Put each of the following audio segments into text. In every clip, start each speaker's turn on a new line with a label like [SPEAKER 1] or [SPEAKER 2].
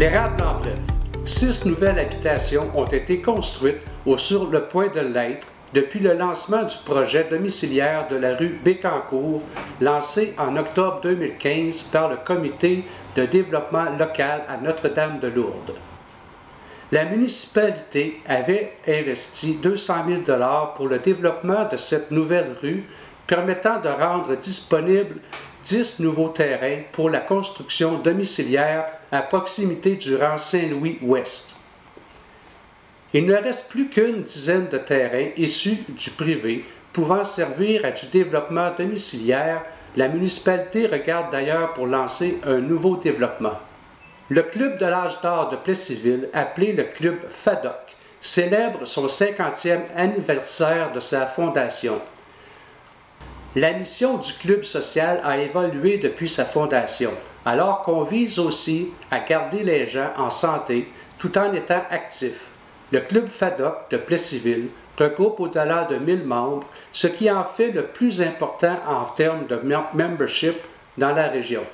[SPEAKER 1] L'érable en bref. 6 nouvelles habitations ont été construites ou sur le point de l'être depuis le lancement du projet domiciliaire de la rue Bécancour, lancé en octobre 2015 par le Comité de développement local à Notre-Dame-de-Lourdes. La municipalité avait investi 200 000 $ pour le développement de cette nouvelle rue, permettant de rendre disponibles 10 nouveaux terrains pour la construction domiciliaire à proximité du rang Saint-Louis-Ouest. Il ne reste plus qu'une dizaine de terrains issus du privé pouvant servir à du développement domiciliaire. La municipalité regarde d'ailleurs pour lancer un nouveau développement. Le Club de l'âge d'or de Plessisville, appelé le Club FADOC, célèbre son 50e anniversaire de sa fondation. La mission du club social a évolué depuis sa fondation, alors qu'on vise aussi à garder les gens en santé tout en étant actifs. Le Club FADOC de Plessisville regroupe au-delà de 1000 membres, ce qui en fait le plus important en termes de membership dans la région.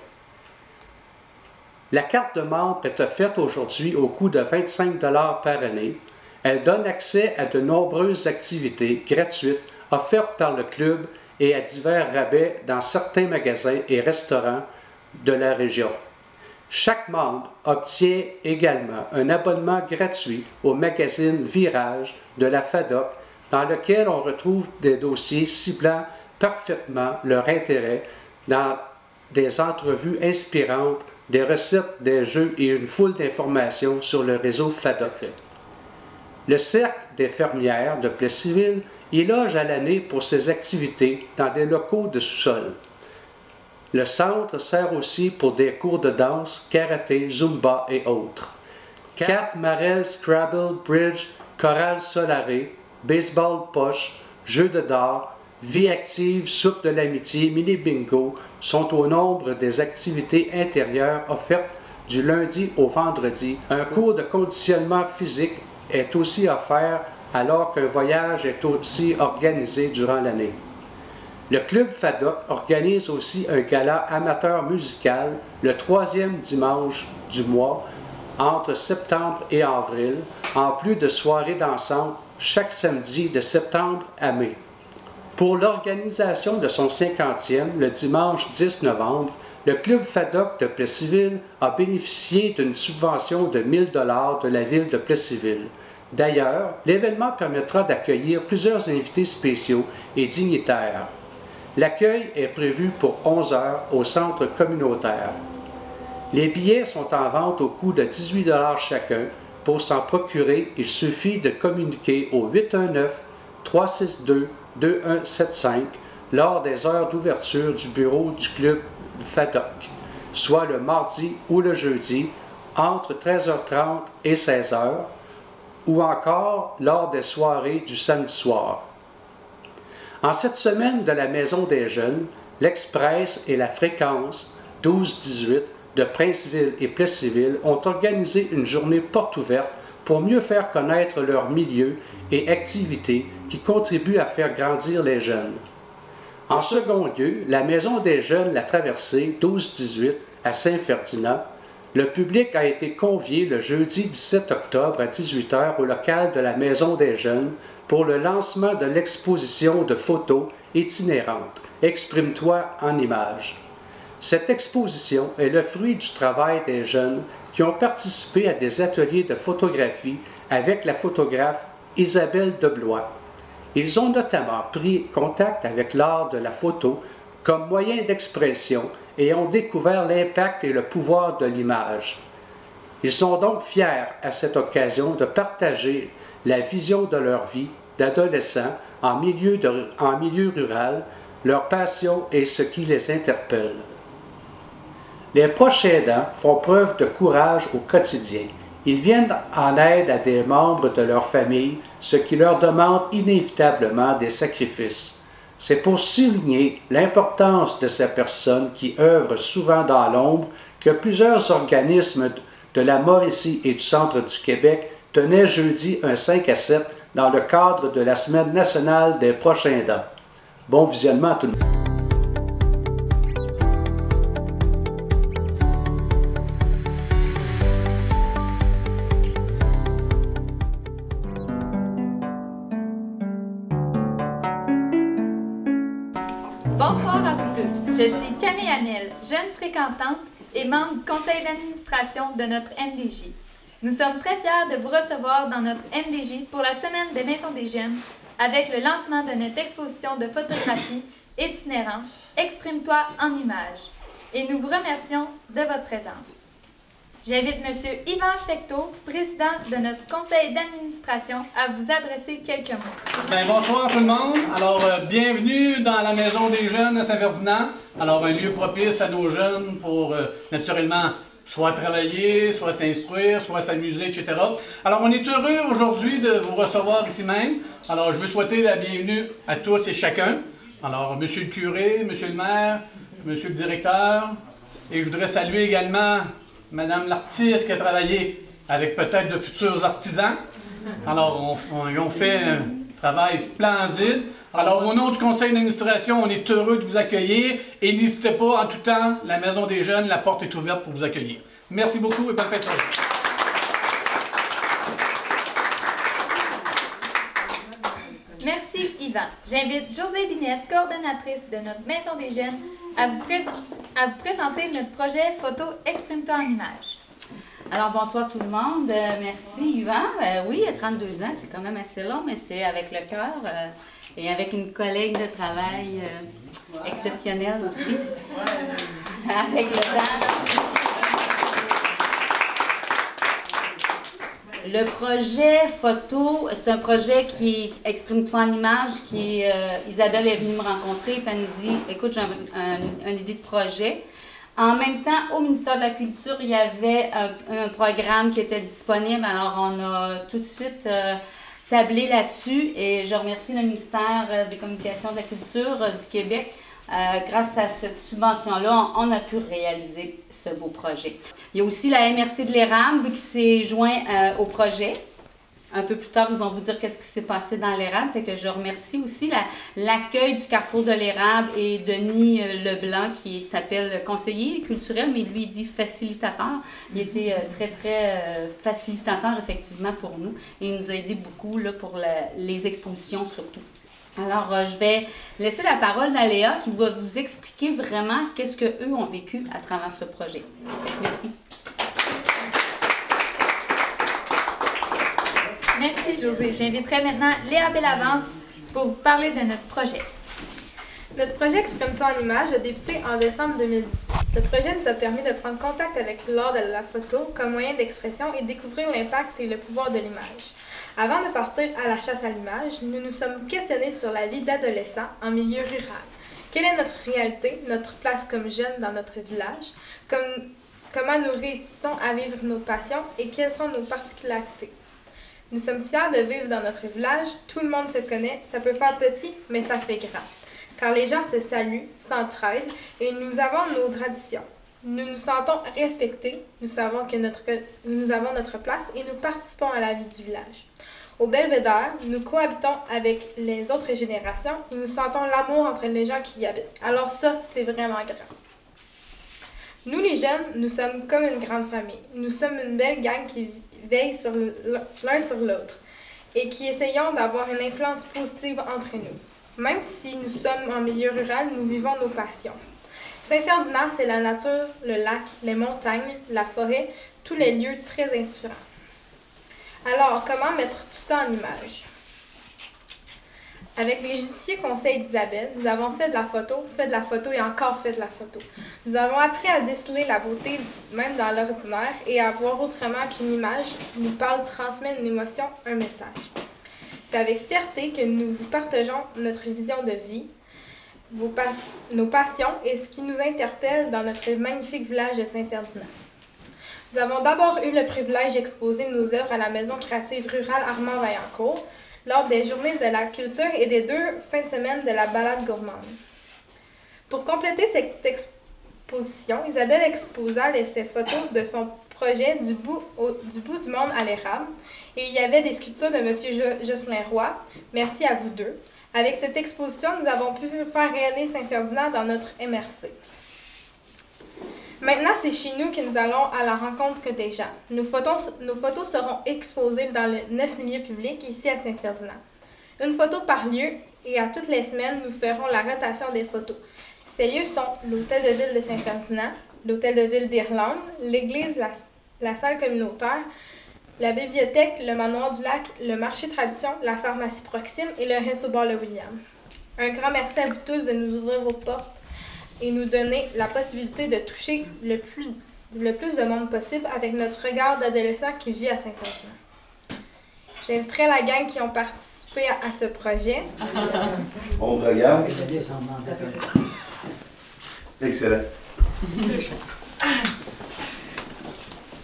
[SPEAKER 1] La carte de membre est offerte aujourd'hui au coût de 25 $ par année. Elle donne accès à de nombreuses activités gratuites offertes par le club et à divers rabais dans certains magasins et restaurants de la région. Chaque membre obtient également un abonnement gratuit au magazine Virage de la FADOC, dans lequel on retrouve des dossiers ciblant parfaitement leur intérêt dans des entrevues inspirantes, des recettes, des jeux et une foule d'informations sur le réseau FADOC. Le Cercle des fermières de Plessisville y loge à l'année pour ses activités dans des locaux de sous-sol. Le centre sert aussi pour des cours de danse, karaté, zumba et autres. Cartes, marelles, Scrabble, bridge, chorale solarée, baseball poche, jeux de dard, vie active, soupe de l'amitié, mini-bingo sont au nombre des activités intérieures offertes du lundi au vendredi. Un cours de conditionnement physique est aussi offert alors qu'un voyage est aussi organisé durant l'année. Le Club FADOC organise aussi un gala amateur musical le 3e dimanche du mois entre septembre et avril, en plus de soirées dansantes chaque samedi de septembre à mai. Pour l'organisation de son 50e, le dimanche 10 novembre, le Club FADOC de Plessisville a bénéficié d'une subvention de 1 000 $ de la ville de Plessisville. D'ailleurs, l'événement permettra d'accueillir plusieurs invités spéciaux et dignitaires. L'accueil est prévu pour 11 heures au centre communautaire. Les billets sont en vente au coût de 18 $ chacun. Pour s'en procurer, il suffit de communiquer au 819-362-2175 lors des heures d'ouverture du bureau du club FADOC, soit le mardi ou le jeudi, entre 13h30 et 16h, ou encore lors des soirées du samedi soir. En cette semaine de la Maison des Jeunes, l'Express et la Fréquence 12-18 de Princeville et Plessisville ont organisé une journée porte ouverte pour mieux faire connaître leur milieu et activités qui contribuent à faire grandir les jeunes. En second lieu, la Maison des Jeunes La Traversée 12-18 à Saint-Ferdinand, le public a été convié le jeudi 17 octobre à 18 h au local de la Maison des Jeunes pour le lancement de l'exposition de photos itinérantes « Exprime-toi en images ». Cette exposition est le fruit du travail des jeunes qui ont participé à des ateliers de photographie avec la photographe Isabelle Deblois. Ils ont notamment pris contact avec l'art de la photo comme moyen d'expression et ont découvert l'impact et le pouvoir de l'image. Ils sont donc fiers à cette occasion de partager la vision de leur vie d'adolescents en milieu rural, leur passion et ce qui les interpelle. Les proches aidants font preuve de courage au quotidien. Ils viennent en aide à des membres de leur famille, ce qui leur demande inévitablement des sacrifices. C'est pour souligner l'importance de ces personnes qui œuvrent souvent dans l'ombre que plusieurs organismes de la Mauricie et du centre du Québec tenaient jeudi un 5 à 7 dans le cadre de la Semaine nationale des proches aidants. Bon visionnement à tout le monde.
[SPEAKER 2] Je suis Camille Amiel, jeune fréquentante et membre du conseil d'administration de notre MDJ. Nous sommes très fiers de vous recevoir dans notre MDJ pour la Semaine des Maisons des Jeunes avec le lancement de notre exposition de photographie itinérante « Exprime-toi en images » et nous vous remercions de votre présence. J'invite M. Yvan Fecteau, président de notre conseil d'administration, à vous adresser quelques mots.
[SPEAKER 3] Bien, bonsoir tout le monde. Alors, bienvenue dans la Maison des Jeunes à Saint-Ferdinand. Alors, un lieu propice à nos jeunes pour, naturellement, soit travailler, soit s'instruire, soit s'amuser, etc. Alors, on est heureux aujourd'hui de vous recevoir ici même. Alors, je veux souhaiter la bienvenue à tous et chacun. Alors, Monsieur le curé, Monsieur le maire, Monsieur le directeur, et je voudrais saluer également Madame l'artiste qui a travaillé avec peut-être de futurs artisans. Alors, ils ont fait un travail splendide. Alors, au nom du conseil d'administration, on est heureux de vous accueillir et n'hésitez pas, en tout temps, la Maison des Jeunes, la porte est ouverte pour vous accueillir. Merci beaucoup et bonne fête de soirée.
[SPEAKER 2] Merci Yvan. J'invite Josée Binette, coordonnatrice de notre Maison des Jeunes, à vous présenter notre projet photo Exprime-toi en images.
[SPEAKER 4] Alors, bonsoir tout le monde. Merci Yvan. Oui, 32 ans, c'est quand même assez long, mais c'est avec le cœur et avec une collègue de travail exceptionnelle aussi. Avec le temps. Le projet photo, c'est un projet qui Exprime-toi en images, qui Isabelle est venue me rencontrer et elle me dit, écoute, j'ai une idée de projet. En même temps, au ministère de la Culture, il y avait un programme qui était disponible, alors on a tout de suite tablé là-dessus et je remercie le ministère des Communications de la Culture du Québec. Grâce à cette subvention-là, on a pu réaliser ce beau projet. Il y a aussi la MRC de l'Érable qui s'est joint au projet. Un peu plus tard, ils vont vous dire qu'est-ce qui s'est passé dans l'Érable. Fait que je remercie aussi l'accueil du Carrefour de l'Érable et Denis Leblanc qui s'appelle conseiller culturel, mais lui il dit facilitateur. Il était très facilitateur effectivement pour nous et il nous a aidé beaucoup là, pour les expositions surtout. Alors, je vais laisser la parole à Léa qui va vous expliquer vraiment qu'est-ce qu'eux ont vécu à travers ce projet. Merci.
[SPEAKER 2] Merci Josée. J'inviterai maintenant Léa Bellavance pour vous parler de notre projet.
[SPEAKER 5] Notre projet Exprime-toi en images a débuté en décembre 2018. Ce projet nous a permis de prendre contact avec l'art de la photo comme moyen d'expression et découvrir l'impact et le pouvoir de l'image. Avant de partir à la chasse à l'image, nous nous sommes questionnés sur la vie d'adolescents en milieu rural. Quelle est notre réalité, notre place comme jeunes dans notre village, comment nous réussissons à vivre nos passions et quelles sont nos particularités. Nous sommes fiers de vivre dans notre village, tout le monde se connaît, ça peut faire petit, mais ça fait grand. Car les gens se saluent, s'entraident et nous avons nos traditions. Nous nous sentons respectés, nous avons notre place et nous participons à la vie du village. Au Belvédère, nous cohabitons avec les autres générations et nous sentons l'amour entre les gens qui y habitent. Alors ça, c'est vraiment grand. Nous les jeunes, nous sommes comme une grande famille. Nous sommes une belle gang qui veille l'un sur l'autre et qui essayons d'avoir une influence positive entre nous. Même si nous sommes en milieu rural, nous vivons nos passions. Saint-Ferdinand, c'est la nature, le lac, les montagnes, la forêt, tous les lieux très inspirants. Alors, comment mettre tout ça en image? Avec les judicieux conseils d'Isabelle, nous avons fait de la photo et encore fait de la photo. Nous avons appris à déceler la beauté même dans l'ordinaire et à voir autrement qu'une image nous parle, transmet une émotion, un message. C'est avec fierté que nous vous partageons notre vision de vie, nos passions et ce qui nous interpelle dans notre magnifique village de Saint-Ferdinand. Nous avons d'abord eu le privilège d'exposer nos œuvres à la Maison créative rurale Armand-Vaillancourt lors des Journées de la culture et des 2 fins de semaine de la balade gourmande. Pour compléter cette exposition, Isabelle exposa ses photos de son projet du bout du monde à l'érable et il y avait des sculptures de M. Jocelyn Roy. Merci à vous deux. Avec cette exposition, nous avons pu faire rayonner Saint-Ferdinand dans notre MRC. Maintenant, c'est chez nous que nous allons à la rencontre des gens. Nos photos seront exposées dans les 9 milieux publics ici à Saint-Ferdinand. Une photo par lieu et à toutes les semaines, nous ferons la rotation des photos. Ces lieux sont l'Hôtel de Ville de Saint-Ferdinand, l'Hôtel de Ville d'Irlande, l'église, la salle communautaire, la bibliothèque, le manoir du lac, le marché tradition, la pharmacie Proxime et le resto-bar Le William. Un grand merci à vous tous de nous ouvrir vos portes et nous donner la possibilité de toucher le plus de monde possible avec notre regard d'adolescent qui vit à Saint-Ferdinand. J'inviterai la gang qui ont participé à ce projet.
[SPEAKER 6] On regarde. Excellent.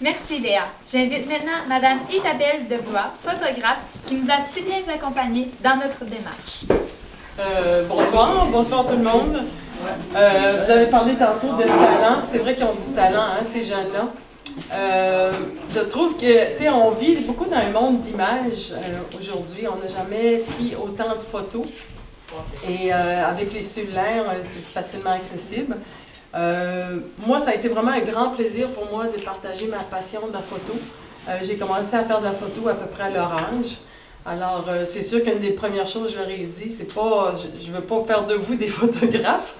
[SPEAKER 2] Merci Léa. J'invite maintenant Madame Isabelle Debois, photographe, qui nous a si bien accompagnés dans notre démarche.
[SPEAKER 7] Bonsoir tout le monde. Vous avez parlé tantôt de talent. C'est vrai qu'ils ont du talent, hein, ces jeunes-là. Je trouve que, tu sais, on vit beaucoup dans un monde d'images aujourd'hui. On n'a jamais pris autant de photos. Et avec les cellulaires, c'est facilement accessible. Moi, ça a été vraiment un grand plaisir pour moi de partager ma passion de la photo. J'ai commencé à faire de la photo à peu près à leur âge. Alors, c'est sûr qu'une des premières choses que je leur ai dit, c'est pas, je ne veux pas faire de vous des photographes,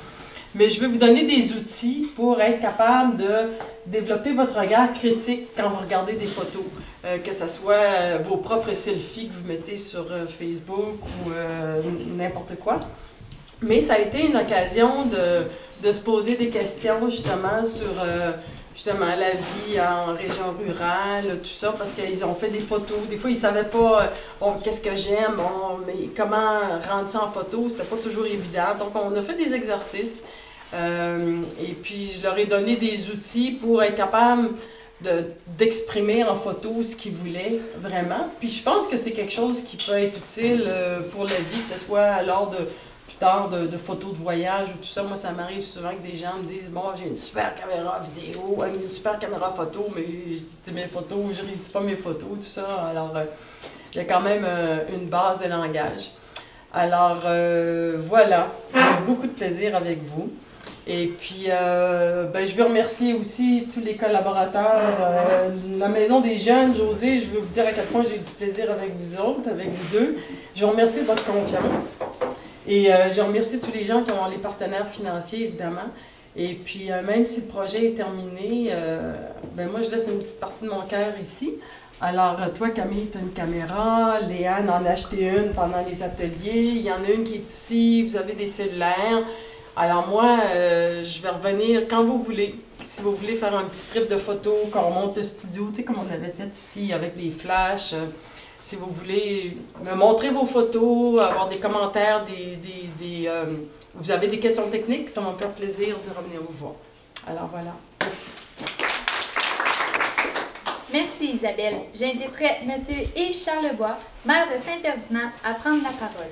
[SPEAKER 7] mais je veux vous donner des outils pour être capable de développer votre regard critique quand vous regardez des photos. Que ce soit vos propres selfies que vous mettez sur Facebook ou n'importe quoi. Mais ça a été une occasion de se poser des questions justement sur justement la vie en région rurale, tout ça, parce qu'ils ont fait des photos. Des fois, ils ne savaient pas, bon, qu'est-ce que j'aime, bon, mais comment rendre ça en photo, c'était pas toujours évident. Donc, on a fait des exercices et puis je leur ai donné des outils pour être capable d'exprimer en photo ce qu'ils voulaient vraiment. Puis je pense que c'est quelque chose qui peut être utile pour la vie, que ce soit lors de de photos de voyage ou tout ça. Moi, ça m'arrive souvent que des gens me disent « Bon, j'ai une super caméra vidéo, une super caméra photo, mais c'est mes photos, je ne réussis pas mes photos, tout ça. » Alors, il y a quand même une base de langage. Alors, voilà, j'ai beaucoup de plaisir avec vous. Et puis, je veux remercier aussi tous les collaborateurs. La Maison des Jeunes, José, je veux vous dire à quel point j'ai eu du plaisir avec vous autres, avec vous deux. Je vous remercie de votre confiance. Et je remercie tous les gens qui ont les partenaires financiers, évidemment. Et puis, même si le projet est terminé, moi, je laisse une petite partie de mon cœur ici. Alors, toi, Camille, tu as une caméra. Léane en a acheté une pendant les ateliers. Il y en a une qui est ici. Vous avez des cellulaires. Alors, moi, je vais revenir quand vous voulez. Si vous voulez faire un petit trip de photos, qu'on monte le studio, tu sais, comme on avait fait ici avec les flashs. Si vous voulez me montrer vos photos, avoir des commentaires, vous avez des questions techniques, ça va me faire plaisir de revenir vous voir. Alors voilà, merci.
[SPEAKER 2] Merci Isabelle. J'inviterai M. Yves Charlebois, maire de Saint-Ferdinand, à prendre la parole.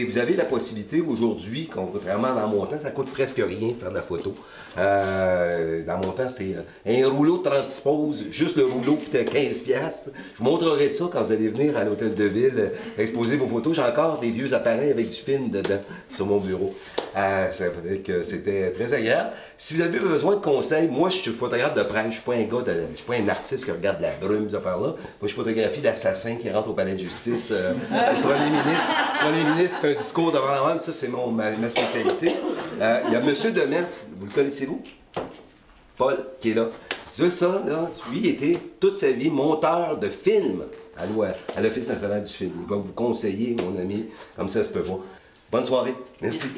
[SPEAKER 6] Vous avez la possibilité aujourd'hui, contrairement dans mon temps, ça coûte presque rien faire de la photo. Dans mon temps, c'est un rouleau de 36 poses, juste le rouleau coûtait 15$. Je vous montrerai ça quand vous allez venir à l'Hôtel de Ville, exposer vos photos. J'ai encore des vieux appareils avec du film dedans sur mon bureau. Ça fait que c'était très agréable. Si vous avez besoin de conseils, moi je suis photographe de presse, je suis pas un gars, je suis pas un artiste qui regarde la brume, ces affaires-là. Moi je photographie l'assassin qui rentre au palais de justice, le premier ministre fait un discours devant la rame, ça c'est ma spécialité. Il y a M. Demers, vous le connaissez-vous? Paul, qui est là. C'est ça, là, lui était toute sa vie monteur de films à l'Office national du film. Il va vous conseiller, mon ami, comme ça se peut pas. Bonne soirée. Merci.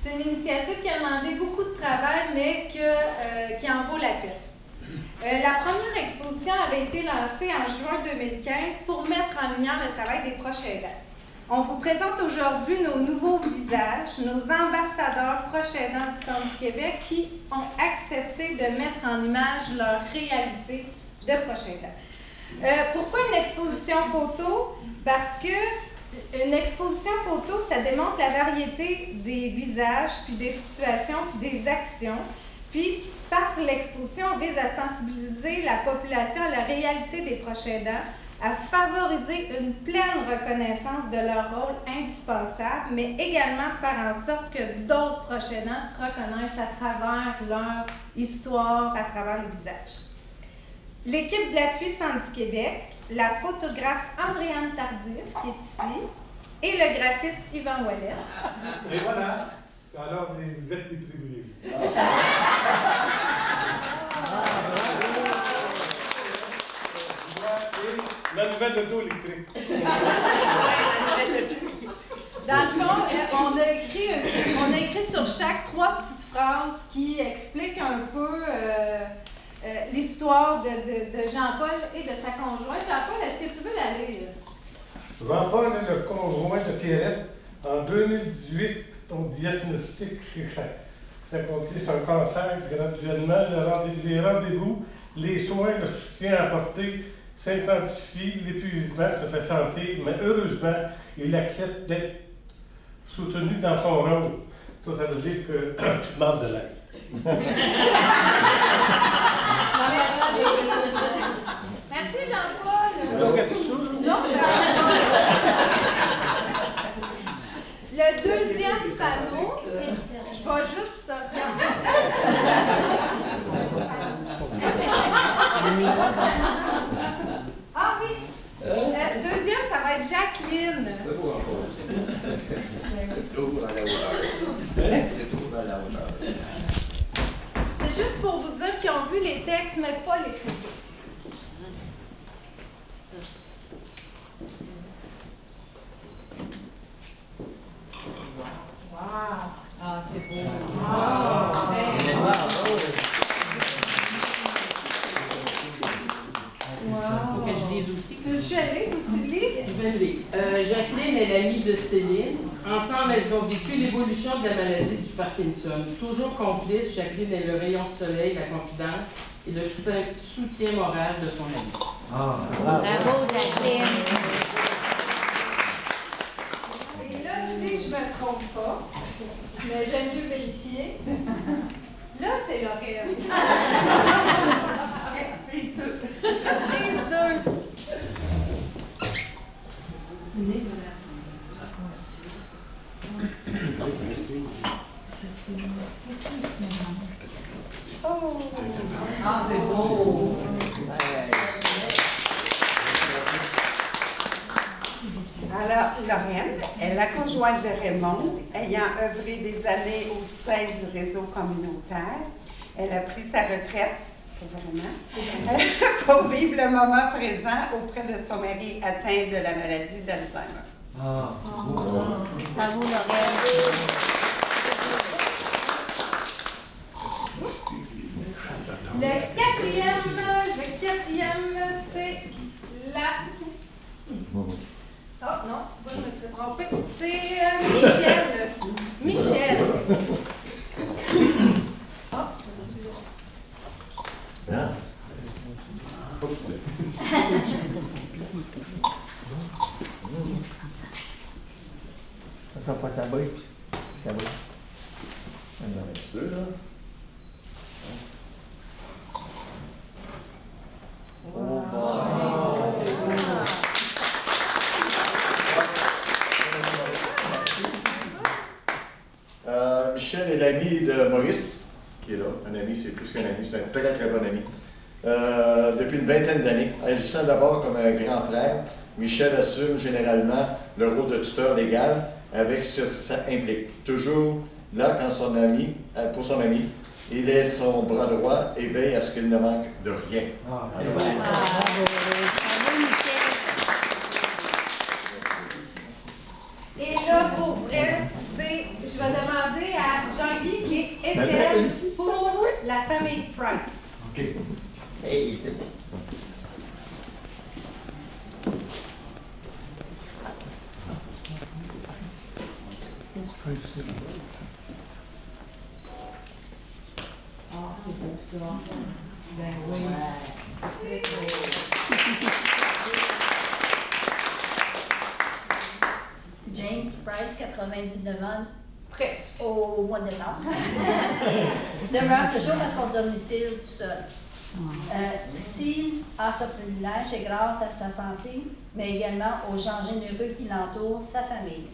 [SPEAKER 8] C'est une initiative qui a demandé beaucoup de travail, mais qui en vaut la peine. La première exposition avait été lancée en juin 2015 pour mettre en lumière le travail des proches aidants. On vous présente aujourd'hui nos nouveaux visages, nos ambassadeurs proches aidants du Centre du Québec qui ont accepté de mettre en image leur réalité de proches aidants. Pourquoi une exposition photo? Parce que une exposition photo, ça démontre la variété des visages, puis des situations, puis des actions. Puis, par l'exposition, on vise à sensibiliser la population à la réalité des proches aidants, à favoriser une pleine reconnaissance de leur rôle indispensable, mais également de faire en sorte que d'autres proches aidants se reconnaissent à travers leur histoire, à travers le visage. L'équipe de l'appui Centre du Québec, la photographe Andréane Tardif, qui est ici, et le graphiste Yvan Ouellet.
[SPEAKER 9] Et voilà, alors vous êtes des privilégiés. La nouvelle auto électrique.
[SPEAKER 8] Dans le fond, on a écrit sur chaque 3 petites phrases qui expliquent un peu l'histoire de Jean-Paul et de sa conjointe. Jean-Paul, est-ce que tu veux la lire?
[SPEAKER 9] Jean-Paul est le conjoint de Pierrette. En 2018, on diagnostique ça complique un cancer graduellement. Les rendez-vous, les soins, le soutien apporté s'intensifient, l'épuisement se fait sentir, mais heureusement, il accepte d'être soutenu dans son rôle. Ça veut dire que tu demandes de l'aide.
[SPEAKER 8] Merci Jean-Paul.
[SPEAKER 9] Donc, tout
[SPEAKER 8] Non, le deuxième panneau, je vais juste Ah oui, le deuxième, ça va être Jacqueline. C'est juste pour vous dire qu'ils ont vu les textes, mais pas les photos.
[SPEAKER 4] Ah, c'est beau. Faut que je lise aussi.
[SPEAKER 8] Tu veux aller ou tu lis?
[SPEAKER 10] Je vais lire. Jacqueline est l'amie de Céline. Ensemble, elles ont vécu l'évolution de la maladie du Parkinson. Toujours complice, Jacqueline est le rayon de soleil, la confidente et le soutien moral de son amie.
[SPEAKER 4] Bravo, Jacqueline.
[SPEAKER 8] Et là, si je me trompe pas, mais j'aime mieux vérifier. Là, c'est Laurel. Prise 2. Prise 2. Oh!
[SPEAKER 4] Ah, c'est beau!
[SPEAKER 11] Alors, Lorraine est la conjointe de Raymond, ayant œuvré des années au sein du réseau communautaire. Elle a pris sa retraite, pour vivre le moment présent auprès de son mari atteint de la maladie d'Alzheimer.
[SPEAKER 4] Ah, bravo, Lorraine!
[SPEAKER 8] Le quatrième, c'est la... Oh non, tu vois, je me suis trompée. C'est Michel. Michel. Oh, je me suis...
[SPEAKER 12] Attends, pas ça brille. Ça brille. Il y en a un petit peu, là.
[SPEAKER 13] Michel est l'ami de Maurice, qui est là. Un ami, c'est plus qu'un ami, c'est un très très bon ami. Depuis une vingtaine d'années, agissant d'abord comme un grand frère, Michel assume généralement le rôle de tuteur légal avec ce que ça implique. Toujours là quand son ami, pour son ami, il est son bras droit et veille à ce qu'il ne manque de rien.
[SPEAKER 8] Et là, pour vrai, je vais demander à Jean-Guy qui est Étienne pour la famille Price.
[SPEAKER 12] OK. Hey, c'est bon.
[SPEAKER 4] Ah, c'est beau ça. Ben oui.
[SPEAKER 14] James Price, 99 ans,
[SPEAKER 8] Presque.
[SPEAKER 14] au mois de décembre. Il demeure toujours à son domicile tout seul. S'il a ce privilège, c'est grâce à sa santé, mais également aux gens généreux qui l'entourent, sa famille.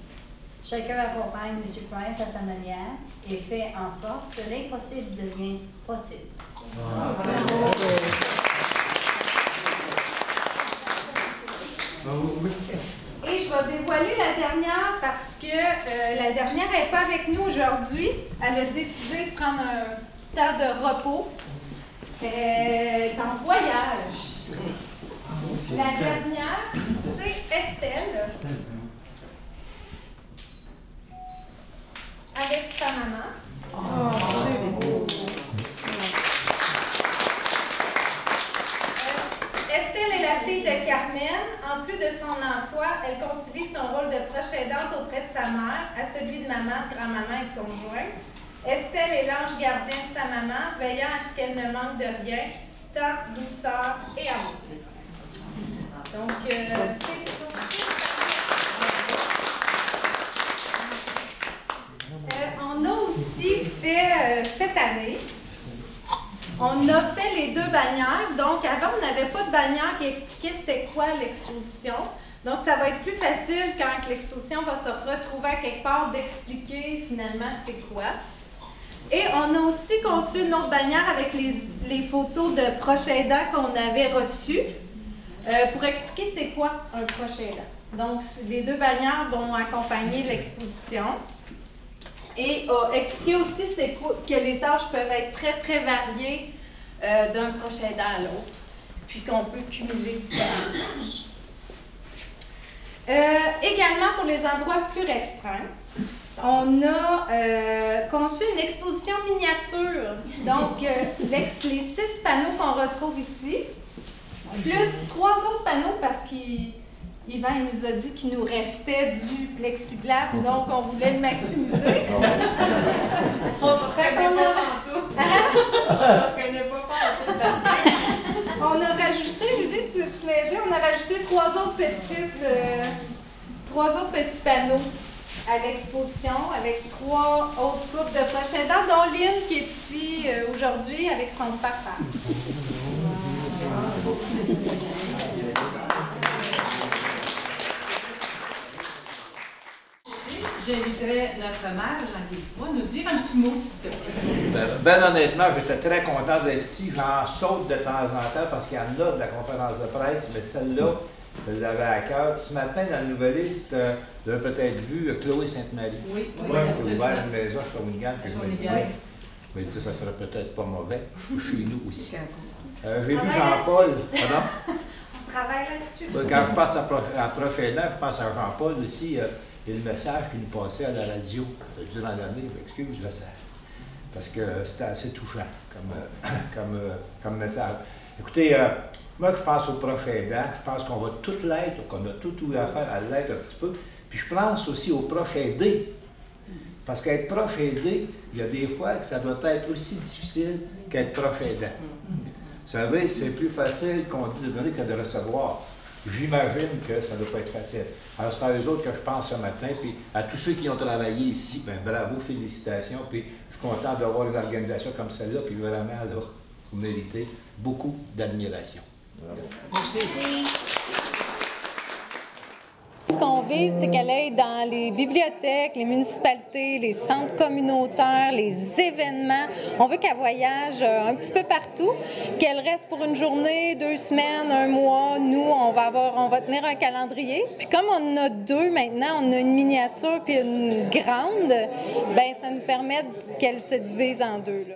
[SPEAKER 14] Chacun accompagne M. Price à sa manière et fait en sorte que l'impossible devient possible.
[SPEAKER 8] Et je vais dévoiler la dernière parce que la dernière n'est pas avec nous aujourd'hui. Elle a décidé de prendre un temps de repos. Elle est en voyage. La dernière, c'est Estelle. Avec sa maman. Estelle est la fille de Carmen. En plus de son emploi, elle concilie son rôle de proche aidante auprès de sa mère à celui de maman, de grand-maman et de conjoint. Estelle est l'ange gardien de sa maman, veillant à ce qu'elle ne manque de rien, temps, douceur et amour. Donc, c'est on a aussi fait cette année, on a fait les 2 bannières. Donc, avant, on n'avait pas de bannière qui expliquait c'était quoi l'exposition. Donc, ça va être plus facile quand l'exposition va se retrouver à quelque part d'expliquer finalement c'est quoi. Et on a aussi conçu une autre bannière avec les photos de proches aidants qu'on avait reçues pour expliquer c'est quoi un proche aidant. Donc, les 2 bannières vont accompagner l'exposition. Et expliquer aussi que les tâches peuvent être très, très variées d'un proche aidant à l'autre, puis qu'on peut cumuler différentes tâches. Également, pour les endroits plus restreints, on a conçu une exposition miniature. Donc, les 6 panneaux qu'on retrouve ici, plus 3 autres panneaux parce qu'Yvan nous a dit qu'il nous restait du plexiglas, donc on voulait le maximiser. On a rajouté, Julie, tu l'as aidé, on a rajouté 3 autres petits panneaux à l'exposition avec 3 autres couples de proches aidants, dont Lynn qui est ici aujourd'hui avec son papa.
[SPEAKER 15] J'inviterais notre mère, Jean-Guy Dubois, nous dire un petit mot, s'il te plaît.
[SPEAKER 12] Ben honnêtement, j'étais très content d'être ici. J'en saute de temps en temps parce qu'il y en a de la conférence de presse, mais celle-là, je l'avais à cœur. Ce matin, dans le Nouvelliste, vous avez peut-être vu Chloé Sainte-Marie. Oui. Qui a ouvert une maison à Shawinigan, que je me disais, ça serait peut-être pas mauvais. Chez nous aussi. J'ai vu Jean-Paul. Pardon?
[SPEAKER 8] On travaille là-dessus.
[SPEAKER 12] Quand je pense à prochainement, je pense à Jean-Paul aussi. Et le message qui nous passait à la radio durant l'année, excuse le message, parce que c'était assez touchant comme message. Écoutez, moi je pense aux proches aidants, je pense qu'on va tout l'être, qu'on a tout eu à faire à l'être un petit peu, puis je pense aussi aux proches aidés, parce qu'être proche aidé, il y a des fois que ça doit être aussi difficile qu'être proche aidant. Vous savez, c'est plus facile qu'on dit de donner que de recevoir. J'imagine que ça ne doit pas être facile. Alors, c'est à eux autres que je pense ce matin, puis à tous ceux qui ont travaillé ici, bien, bravo, félicitations, puis je suis content d'avoir une organisation comme celle-là, puis vraiment, là, vous méritez beaucoup d'admiration. Merci.
[SPEAKER 16] Ce qu'on veut, c'est qu'elle aille dans les bibliothèques, les municipalités, les centres communautaires, les événements. On veut qu'elle voyage un petit peu partout, qu'elle reste pour une journée, 2 semaines, 1 mois. Nous, on va tenir un calendrier. Puis comme on en a 2 maintenant, on a une miniature puis une grande, bien, ça nous permet qu'elle se divise en 2, là.